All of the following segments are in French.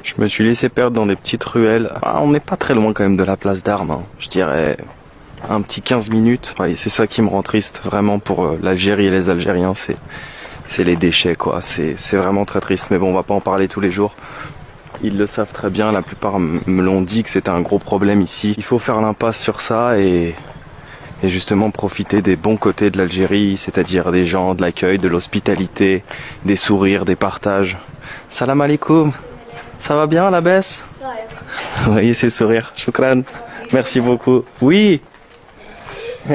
Je me suis laissé perdre dans des petites ruelles. Ah, on n'est pas très loin quand même de la place d'Armes, hein. Je dirais un petit 15 minutes. Ouais, c'est ça qui me rend triste vraiment pour l'Algérie et les Algériens, c'est les déchets quoi. C'est vraiment très triste, mais bon, on va pas en parler tous les jours. Ils le savent très bien, la plupart me l'ont dit que c'était un gros problème ici. Il faut faire l'impasse sur ça et justement profiter des bons côtés de l'Algérie, c'est-à-dire des gens, de l'accueil, de l'hospitalité, des sourires, des partages. Salam alaikum. Ça va bien la baisse? Vous voyez ces sourires. Shukran. Merci beaucoup. Oui. Vous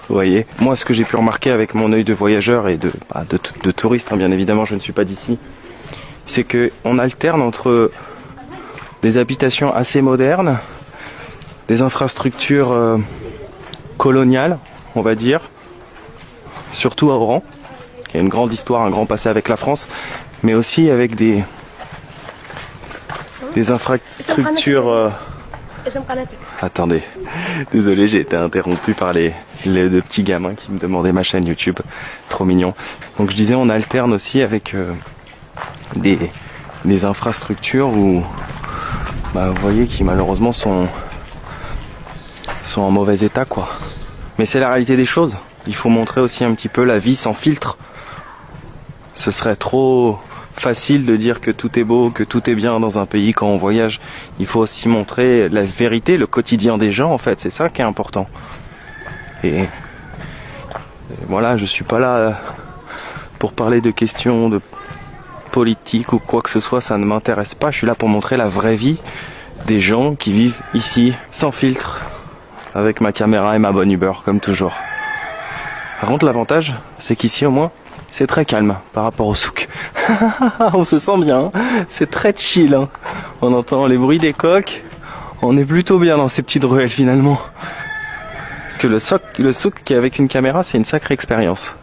voyez. Moi, ce que j'ai pu remarquer avec mon œil de voyageur et de touriste, hein, bien évidemment, je ne suis pas d'ici, c'est que on alterne entre des habitations assez modernes, des infrastructures coloniales, on va dire, surtout à Oran, qui a une grande histoire, un grand passé avec la France, mais aussi avec des infrastructures... Attendez, désolé, j'ai été interrompu par les deux petits gamins qui me demandaient ma chaîne YouTube, trop mignon. Donc je disais, on alterne aussi avec des infrastructures où, vous voyez, qui malheureusement sont en mauvais état quoi. Mais c'est la réalité des choses. Il faut montrer aussi un petit peu la vie sans filtre. Ce serait trop facile de dire que tout est beau, que tout est bien dans un pays quand on voyage. Il faut aussi montrer la vérité, le quotidien des gens en fait. C'est ça qui est important. Et voilà, je suis pas là pour parler de questions de politique ou quoi que ce soit, ça ne m'intéresse pas. Je suis là pour montrer la vraie vie des gens qui vivent ici sans filtre, avec ma caméra et ma bonne humeur comme toujours. Par contre, l'avantage, c'est qu'ici au moins, c'est très calme par rapport au souk. On se sent bien, hein. C'est très chill, hein. On entend les bruits des coqs, on est plutôt bien dans ces petites ruelles finalement. Parce que le souk qui est avec une caméra, c'est une sacrée expérience.